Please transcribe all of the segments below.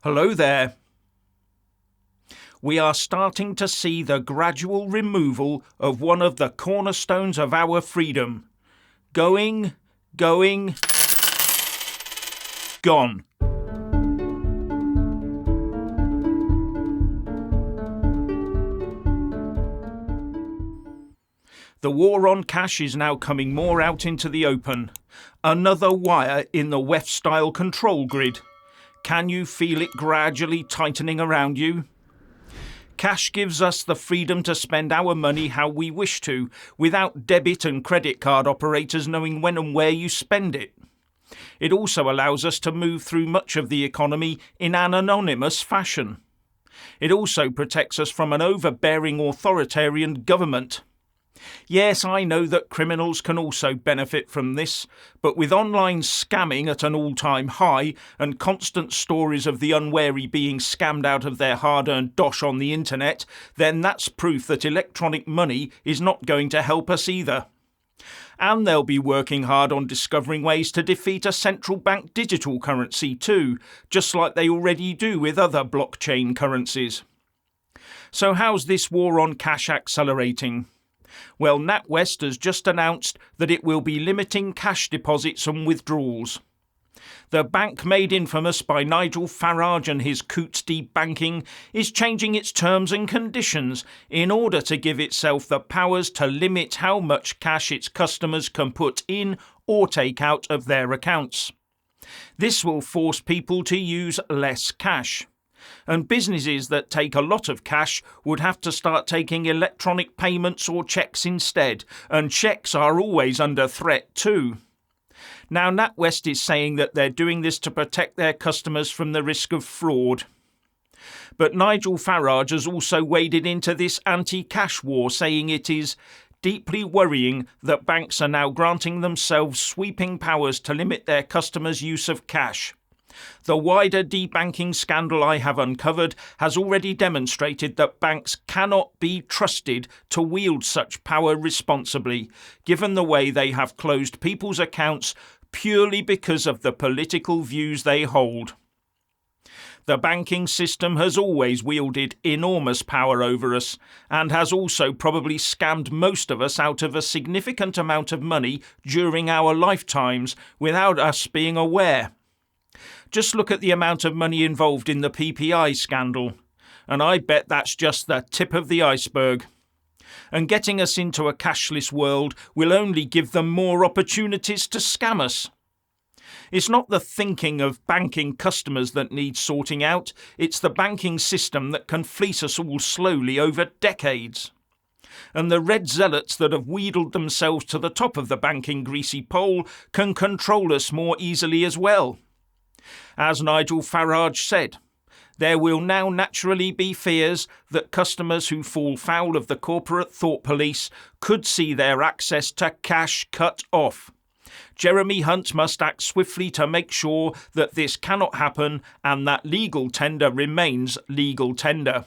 Hello there. We are starting to see the gradual removal of one of the cornerstones of our freedom. Going, gone. The war on cash is now coming more out into the open. Another wire in the WEF-style control grid. Can you feel it gradually tightening around you? Cash gives us the freedom to spend our money how we wish to, without debit and credit card operators knowing when and where you spend it. It also allows us to move through much of the economy in an anonymous fashion. It also protects us from an overbearing authoritarian government. Yes, I know that criminals can also benefit from this, but with online scamming at an all-time high and constant stories of the unwary being scammed out of their hard-earned dosh on the internet, then that's proof that electronic money is not going to help us either. And they'll be working hard on discovering ways to defeat a central bank digital currency too, just like they already do with other blockchain currencies. So how's this war on cash accelerating? Well, NatWest has just announced that it will be limiting cash deposits and withdrawals. The bank made infamous by Nigel Farage and his Coots debanking is changing its terms and conditions in order to give itself the powers to limit how much cash its customers can put in or take out of their accounts. This will force people to use less cash. And businesses that take a lot of cash would have to start taking electronic payments or cheques instead, and cheques are always under threat too. Now NatWest is saying that they're doing this to protect their customers from the risk of fraud. But Nigel Farage has also waded into this anti-cash war, saying it is deeply worrying that banks are now granting themselves sweeping powers to limit their customers' use of cash. The wider debanking scandal I have uncovered has already demonstrated that banks cannot be trusted to wield such power responsibly, given the way they have closed people's accounts purely because of the political views they hold. The banking system has always wielded enormous power over us and has also probably scammed most of us out of a significant amount of money during our lifetimes without us being aware. Just look at the amount of money involved in the PPI scandal, and I bet that's just the tip of the iceberg. And getting us into a cashless world will only give them more opportunities to scam us. It's not the thinking of banking customers that needs sorting out, it's the banking system that can fleece us all slowly over decades. And the red zealots that have wheedled themselves to the top of the banking greasy pole can control us more easily as well. As Nigel Farage said, there will now naturally be fears that customers who fall foul of the corporate thought police could see their access to cash cut off. Jeremy Hunt must act swiftly to make sure that this cannot happen and that legal tender remains legal tender.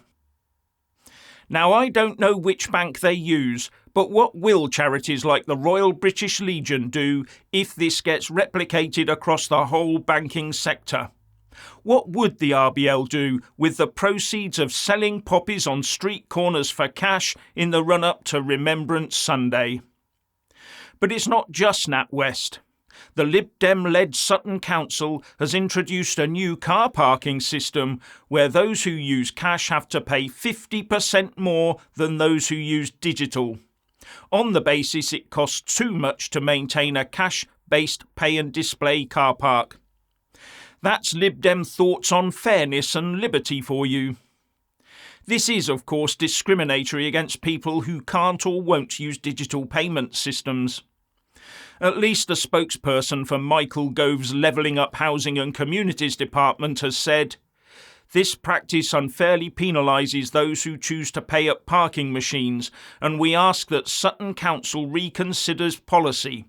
Now, I don't know which bank they use, but what will charities like the Royal British Legion do if this gets replicated across the whole banking sector? What would the RBL do with the proceeds of selling poppies on street corners for cash in the run-up to Remembrance Sunday? But it's not just NatWest. The Lib Dem-led Sutton Council has introduced a new car parking system where those who use cash have to pay 50% more than those who use digital, on the basis it costs too much to maintain a cash-based pay and display car park. That's Lib Dem thoughts on fairness and liberty for you. This is, of course, discriminatory against people who can't or won't use digital payment systems. At least a spokesperson for Michael Gove's Levelling Up Housing and Communities Department has said, "This practice unfairly penalises those who choose to pay at parking machines, and we ask that Sutton Council reconsiders policy.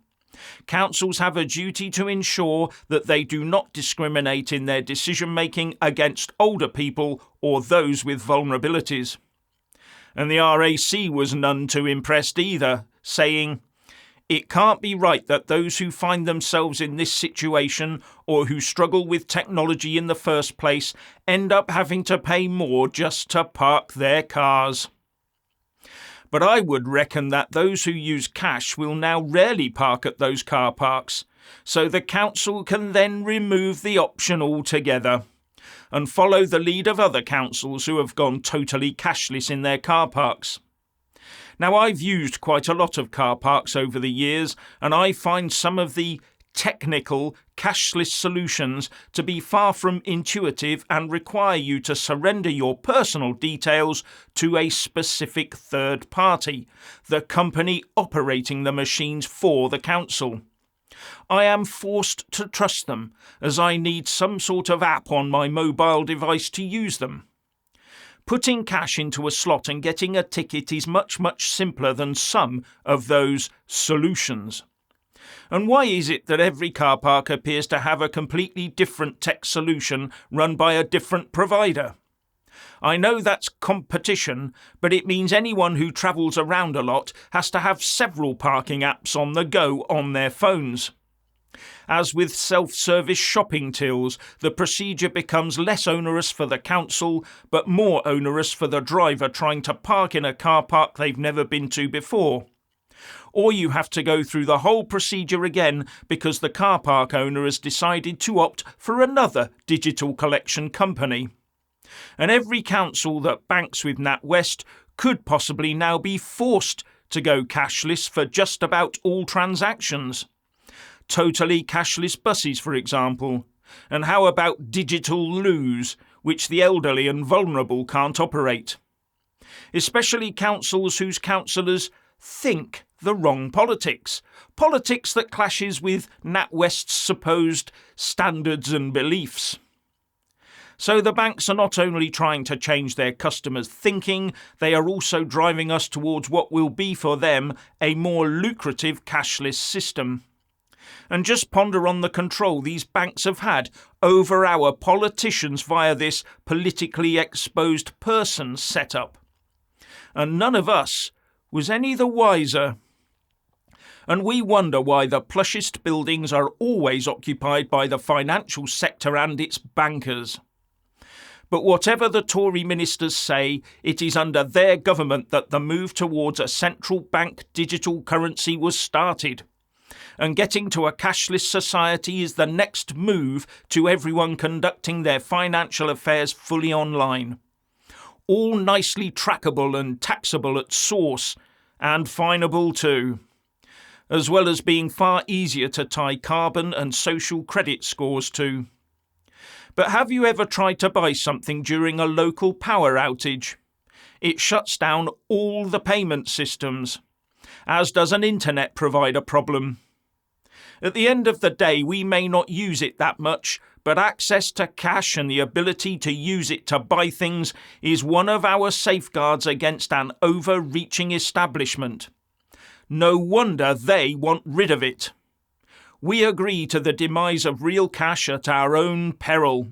Councils have a duty to ensure that they do not discriminate in their decision-making against older people or those with vulnerabilities." And the RAC was none too impressed either, saying, It can't be right that those who find themselves in this situation or who struggle with technology in the first place end up having to pay more just to park their cars. But I would reckon that those who use cash will now rarely park at those car parks, so the council can then remove the option altogether and follow the lead of other councils who have gone totally cashless in their car parks. Now, I've used quite a lot of car parks over the years, and I find some of the technical cashless solutions to be far from intuitive and require you to surrender your personal details to a specific third party, the company operating the machines for the council. I am forced to trust them, as I need some sort of app on my mobile device to use them. Putting cash into a slot and getting a ticket is much, much simpler than some of those solutions. And why is it that every car park appears to have a completely different tech solution run by a different provider? I know that's competition, but it means anyone who travels around a lot has to have several parking apps on the go on their phones. As with self-service shopping tills, the procedure becomes less onerous for the council, but more onerous for the driver trying to park in a car park they've never been to before. Or you have to go through the whole procedure again because the car park owner has decided to opt for another digital collection company. And every council that banks with NatWest could possibly now be forced to go cashless for just about all transactions. Totally cashless buses, for example. And how about digital loos, which the elderly and vulnerable can't operate? Especially councils whose councillors think the wrong politics that clashes with NatWest's supposed standards and beliefs. So the banks are not only trying to change their customers' thinking, they are also driving us towards what will be for them a more lucrative cashless system. And just ponder on the control these banks have had over our politicians via this politically exposed person setup. And none of us was any the wiser. And we wonder why the plushest buildings are always occupied by the financial sector and its bankers. But whatever the Tory ministers say, it is under their government that the move towards a central bank digital currency was started. And getting to a cashless society is the next move to everyone conducting their financial affairs fully online. All nicely trackable and taxable at source, and finable too, as well as being far easier to tie carbon and social credit scores to. But have you ever tried to buy something during a local power outage? It shuts down all the payment systems, as does an internet provider problem. At the end of the day, we may not use it that much, but access to cash and the ability to use it to buy things is one of our safeguards against an overreaching establishment. No wonder they want rid of it. We agree to the demise of real cash at our own peril.